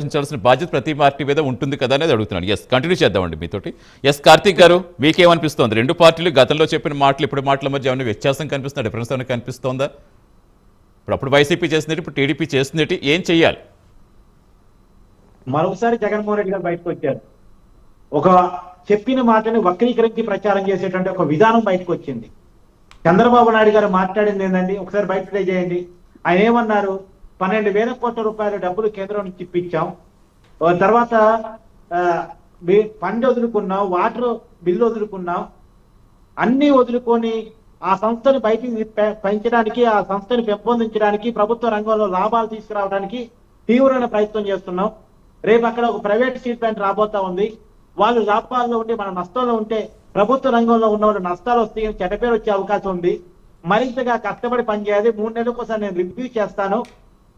ఆలోచించాల్సిన బాధ్యత ప్రతి పార్టీ మీద ఉంటుంది కదా అనేది అడుగుతున్నాను. ఎస్, కంటిన్యూ చేద్దామండి మీతోటి. ఎస్, కార్తీక్ గారు, మీకేమనిపిస్తోంది? రెండు పార్టీలు గతంలో చెప్పిన మాటలు ఇప్పుడు మాటల మధ్య ఏమైనా వ్యత్యాసం కనిపిస్తుందా? డిఫరెన్స్ ఏమైనా కనిపిస్తోందా? అప్పుడు వైసీపీ చేసినట్టు ఇప్పుడు టీడీపీ చేస్తున్నట్టు ఏం చెయ్యాలి? మరొకసారి జగన్మోహన్ రెడ్డి గారు బయటకు వచ్చారు. ఒక చెప్పిన మాటని వక్రీకరించి ప్రచారం చేసేటువంటి ఒక విధానం బయటకు వచ్చింది. చంద్రబాబు నాయుడు గారు మాట్లాడింది ఏంటండి, ఒకసారి బయట ప్లే చేయండి. ఆయన ఏమన్నారు? 12,000 కోట్ల రూపాయల డబ్బులు కేంద్రం నుంచి ఇప్పించాం, తర్వాత ఫండ్ వదులుకున్నాం, వాటర్ బిల్లు వదులుకున్నాం, అన్ని వదులుకొని ఆ సంస్థను బయటికి పెంచడానికి, ఆ సంస్థను పెంపొందించడానికి, ప్రభుత్వ రంగంలో లాభాలు తీసుకురావడానికి తీవ్రమైన ప్రయత్నం చేస్తున్నాం. రేపు అక్కడ ఒక ప్రైవేట్ స్టీల్ ప్లాంట్ రాబోతా ఉంది. వాళ్ళు లాభాల్లో ఉండి మనం నష్టంలో ఉంటే ప్రభుత్వ రంగంలో ఉన్న వాళ్ళు నష్టాలు వస్తాయి, చెడ్డ పేరు వచ్చే అవకాశం ఉంది. మరింతగా కష్టపడి పనిచేయాలి. 3 నెలలకోసారి నేను రివ్యూ చేస్తాను.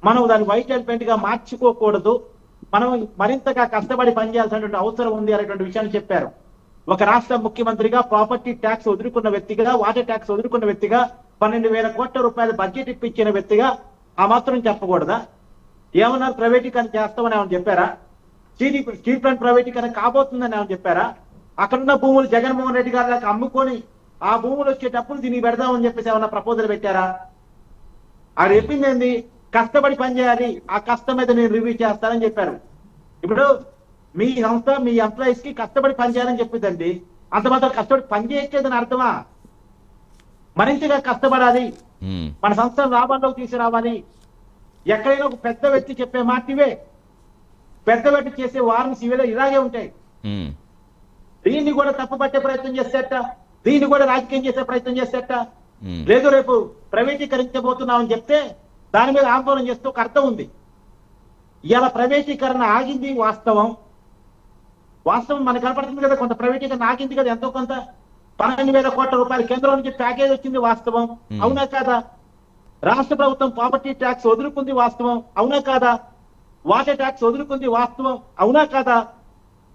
మనం దాన్ని వైట్ అండ్ పెయింట్ గా మార్చుకోకూడదు. మనం మరింతగా కష్టపడి పనిచేయాల్సినటువంటి అవసరం ఉంది అనేటువంటి విషయాన్ని చెప్పారు. ఒక రాష్ట్ర ముఖ్యమంత్రిగా, ప్రాపర్టీ ట్యాక్స్ వదులుకున్న వ్యక్తిగా, వాటర్ ట్యాక్స్ వదులుకున్న వ్యక్తిగా, 12,000 కోట్ల రూపాయల బడ్జెట్ ఇప్పించిన వ్యక్తిగా ఆ మాత్రం చెప్పకూడదా? ఏమన్నారు? ప్రైవేటీకరణ చేస్తామని ఏమని చెప్పారా? స్టీల్ ప్లాంట్ ప్రైవేటీకరణ కాబోతుందని ఏమని చెప్పారా? అక్కడున్న భూములు జగన్మోహన్ రెడ్డి గారికి అమ్ముకొని ఆ భూములు వచ్చే డబ్బులు దీనికి పెడదామని చెప్పేసి ఏమన్నా ప్రపోజల్ పెట్టారా? ఆడ చెప్పింది ఏంది? కష్టపడి పనిచేయాలి, ఆ కష్టం మీద నేను రివ్యూ చేస్తానని చెప్పారు. ఇప్పుడు మీ సంస్థ మీ ఎంప్లాయీస్ కి కష్టపడి పనిచేయాలని చెప్పిందండి. అంత మాత్రం కష్టపడి పనిచేయట్లేదని అర్థమా? మరింతగా కష్టపడాలి, మన సంస్థను లాభాల్లోకి తీసుకురావాలి. ఎక్కడైనా ఒక పెద్ద వ్యక్తి చెప్పే మాట ఇవే. పెద్ద వ్యక్తి చేసే వార్నింగ్స్ ఇవే ఇలాగే ఉంటాయి. దీన్ని కూడా తప్పుపట్టే ప్రయత్నం చేసేట, దీన్ని కూడా రాజకీయం చేసే ప్రయత్నం చేసేట. లేదు రేపు ప్రైవేటీకరించబోతున్నామని చెప్తే దాని మీద ఆందోళన చేస్తూ ఒక అర్థం ఉంది. ఇలా ప్రైవేటీకరణ ఆగింది వాస్తవం. మనకు కనపడుతుంది కదా, కొంత ప్రైవేటీకరణ ఆగింది కదా, ఎంతో కొంత. 12,000 కోట్ల రూపాయల కేంద్రం నుంచి ప్యాకేజ్ వచ్చింది వాస్తవం, అవునా కాదా? రాష్ట్ర ప్రభుత్వం ప్రాపర్టీ ట్యాక్స్ వదులుకుంది వాస్తవం, అవునా కాదా? వాటర్ ట్యాక్స్ వదులుకుంది వాస్తవం, అవునా కాదా?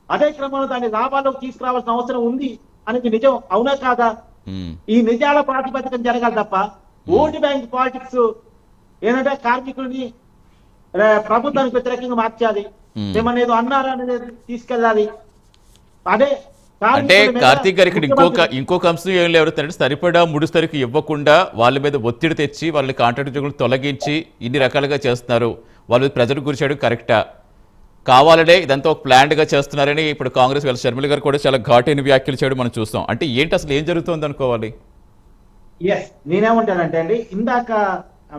అదే క్రమంలో దాన్ని లాభాల్లోకి తీసుకురావాల్సిన అవసరం ఉంది అనేది నిజం, అవునా కాదా? ఈ నిజాల ప్రాతిపదికన జరగాలి తప్ప ఓటు బ్యాంక్ పాలిటిక్స్ ఏంటంటే కార్మికుల్ని ప్రభుత్వానికి వ్యతిరేకంగా మార్చాలి, ఏమన్నా ఏదో అన్నారా అనేది తీసుకెళ్ళాలి. అదే అంటే కార్తీక్ గారు ఇక్కడ ఇంకొక అంశం ఏం లేవుతారంటే, సరిపడా ముడుసరికి ఇవ్వకుండా వాళ్ళ మీద ఒత్తిడి తెచ్చి వాళ్ళని కాంట్రాక్ట్ ఉద్యోగులు తొలగించి ఇన్ని రకాలుగా చేస్తున్నారు. వాళ్ళు ప్రజలు గురిచాడు కరెక్టా? కావాలనే ఇదంతా ఒక ప్లాంట్ గా చేస్తున్నారని ఇప్పుడు కాంగ్రెస్ వాళ్ళ షర్మిల గారు కూడా చాలా ఘాటైన వ్యాఖ్యలు చేయడం మనం చూస్తాం. అంటే ఏంటి అసలు ఏం జరుగుతుంది అనుకోవాలి? ఎస్, నేనేమంటానంటే అండి, ఇందాక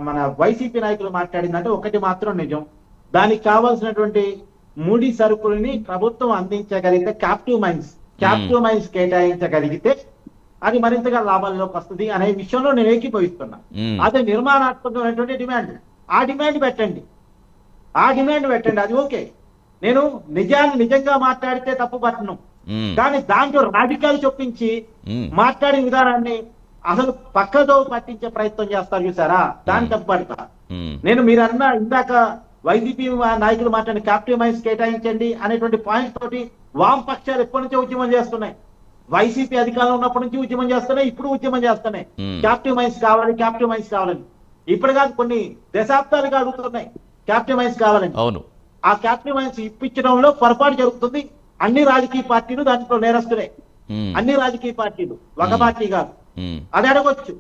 మన వైసీపీ నాయకులు మాట్లాడిందంటే ఒకటి మాత్రం నిజం. దానికి కావాల్సినటువంటి ముడి సరుకుల్ని ప్రభుత్వం అందించగలిగితే, క్యాప్టివ్ మైన్స్ కేటాయించగలిగితే అది మరింతగా లాభాల్లోకి వస్తుంది అనే విషయంలో నేను ఏకీభవిస్తున్నా. అదే నిర్మాణాత్మకమైనటువంటి డిమాండ్, ఆ డిమాండ్ పెట్టండి, అది ఓకే. నేను నిజాన్ని నిజంగా మాట్లాడితే తప్పు పట్టను, కానీ దాంట్లో రాజకీయాలు చొప్పించి మాట్లాడే విధానాన్ని అసలు పక్కదో పట్టించే ప్రయత్నం చేస్తారు చూసారా, దాన్ని తప్పు పడతా నేను. మీరు అన్న ఇందాక వైసీపీ నాయకులు మాట్లాడిన క్యాప్టివ్ మైన్స్ కేటాయించండి అనేటువంటి పాయింట్ తోటి వామపక్షాలు ఎప్పటి నుంచో ఉద్యమం చేస్తున్నాయి. వైసీపీ అధికారంలో ఉన్నప్పటి నుంచి ఉద్యమం చేస్తున్నాయి, ఇప్పుడు ఉద్యమం చేస్తున్నాయి. క్యాప్టివ్ మైన్స్ కావాలని ఇప్పుడు కాదు, కొన్ని దశాబ్దాలుగా అడుగుతున్నాయి క్యాప్టివ్ మైన్స్ కావాలని. అవును, ఆ క్యాప్టివ్ మైన్స్ ఇప్పించడంలో పొరపాటు జరుగుతుంది. అన్ని రాజకీయ పార్టీలు దాంట్లో నేరస్తున్నాయి, అన్ని రాజకీయ పార్టీలు, ఒక పార్టీ కాదు. అది అడగొచ్చు,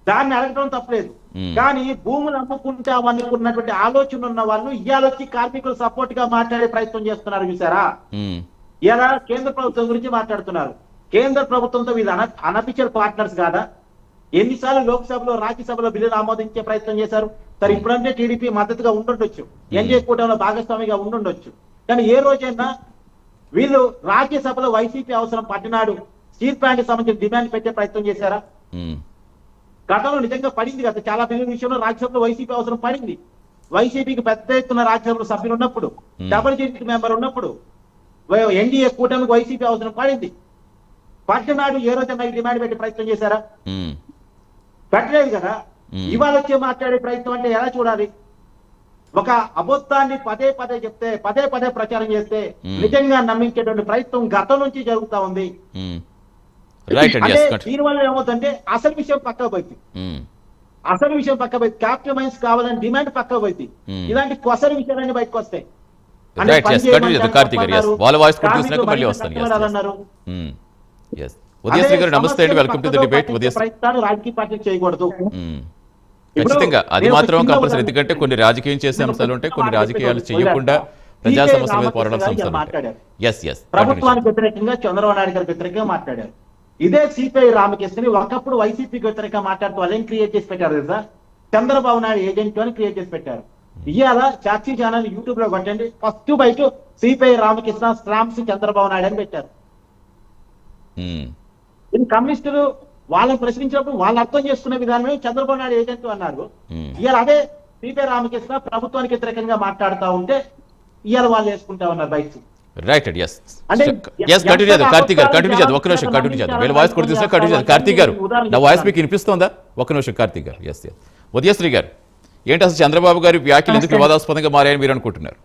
దాన్ని అడగడం తప్పలేదు. కానీ భూములు అమ్ముకుంటాం అనుకున్నటువంటి ఆలోచన ఉన్న వాళ్ళు ఇవాళొచ్చి కార్మికులు సపోర్ట్ గా మాట్లాడే ప్రయత్నం చేస్తున్నారు చూసారా. ఇలా కేంద్ర ప్రభుత్వం గురించి మాట్లాడుతున్నారు. కేంద్ర ప్రభుత్వంతో వీళ్ళు అనఫిషియల్ పార్ట్నర్స్ కాదా? ఎన్నిసార్లు లోక్సభలో, రాజ్యసభలో బిల్లులు ఆమోదించే ప్రయత్నం చేశారు. సరే, ఇప్పుడంటే టీడీపీ మద్దతుగా ఉండుండొచ్చు, ఎన్డీఏ కూటమిలో భాగస్వామిగా ఉండుండొచ్చు, కానీ ఏ రోజైనా వీళ్ళు రాజ్యసభలో వైసీపీ అవసరం పట్టినాడు స్టీల్ ప్లాంట్ సంబంధించిన డిమాండ్ పెట్టే ప్రయత్నం చేశారా? గతంలో నిజంగా పడింది కదా, చాలా బిల్లుల విషయంలో రాజ్యసభలో వైసీపీ అవసరం పడింది. వైసీపీకి పెద్ద ఎత్తున రాజ్యసభలో సభ్యులు ఉన్నప్పుడు, డబుల్ డిజిట్ మెంబర్ ఉన్నప్పుడు ఎన్డీఏ కూటమికి వైసీపీ అవసరం పడింది. పట్టినాడు ఏ రోజైనా డిమాండ్ పెట్టే ప్రయత్నం చేశారా? పెట్టలేదు కదా. ఇవాళ వచ్చే మాట్లాడే ప్రయత్నం అంటే ఎలా చూడాలి? ఒక అబద్ధాన్ని పదే చెప్తే, పదే ప్రచారం చేస్తే నిజంగా నమ్మించేటువంటి ప్రయత్నం గతం నుంచి జరుగుతా ఉంది. దీనివల్ల ఏమవుతుందంటే అసలు విషయం పక్కకు పోయింది. క్యాప్టివ్ మైన్స్ కావాలని డిమాండ్ పక్కకు పోయింది. ఇలాంటి కొసరి విషయాలన్నీ బయటకు వస్తాయి. అంటే Right, పని yes, చేయమని continue చేద్దాం, కార్తీక్ గారు, yes. చెప్పన్నారు. వాళ్ళ voice కూడా కార్మికులు తీసుకున్నాక మళ్ళీ మరింత వస్తాను, yes, కష్టపడాలన్నారు. ఎస్ ఉదయశ్రీ గారు నమస్తే అండి, అదే వెల్కమ్ టు ద సమస్యలు డిబేట్. పట్టించే ఉదయశ్రీ ప్రయత్నాలు రాజకీయ పార్టీలు చేయకూడదు. ఖచ్చితంగా అది నేను ఒక మాత్రం చిన్న కంపల్సరీ, ఉదాహరణ ఎందుకంటే కొన్ని రాజకీయం చేసే నేను ఒక అంశాలు ఉంటాయి, చిన్న కొన్ని మాట రాజకీయాలు చెప్పి చేయకుండా వదిలేస్తా. ప్రజా CPI సమస్యల మీద పోరాడాల్సిన రామకృష్ణ అంశాలు గారు ఉంటాయి. మాట్లాడారు. ఎస్ ప్రభుత్వానికి వ్యతిరేకంగా చంద్రబాబు నాయుడు గారికి వ్యతిరేకంగా మాట్లాడారు. ఇదే సిపిఐ రామకృష్ణని ఒకప్పుడు వైసీపీకి వ్యతిరేకంగా మాట్లాడుతూ వాళ్ళు ఏం క్రియేట్ చేసి పెట్టారు తెలుసా? చంద్రబాబు నాయుడు ఏజెంట్ అని క్రియేట్ చేసి పెట్టారు. ఇవాళ సాక్షి ఛానల్ యూట్యూబ్ లో కొట్టండి, ఫస్ట్ బయట సిపిఐ రామకృష్ణ స్లామ్స్ చంద్రబాబు నాయుడు అని పెట్టారు. ఇది కమ్యూనిస్టులు వాళ్ళని ప్రశ్నించినప్పుడు వాళ్ళు అర్థం చేసుకునే విధానమే చంద్రబాబు నాయుడు ఏజెంట్ అన్నారు. ఇవాళ అదే సిపిఐ రామకృష్ణ ప్రభుత్వానికి వ్యతిరేకంగా మాట్లాడుతూ ఉంటే ఇవాళ వాళ్ళు వేసుకుంటా ఉన్నారు బయట. రైట్ అండి, ఎస్ అంటే ఎస్ కంటిన్యూ చేద్దాం కార్తీక్ గారు, కంటిన్యూ చేద్దాం, ఒక్క నిమిషం కంటిన్యూ చేద్దాం. వీళ్ళ వాయిస్ కూడా తీసుకున్నా కంటిన్యూ చేద్దాం. కార్తీక్ గారు నా వాయిస్ మీకు వినిపిస్తోందా? ఒక్క నిమిషం కార్తీక్ గారు. ఎస్ ఉదయశ్రీ గారు, ఏంటి అసలు చంద్రబాబు గారి వ్యాఖ్యలు ఎందుకు వివాదాస్పదంగా మారాయని మీరు అనుకుంటున్నారు?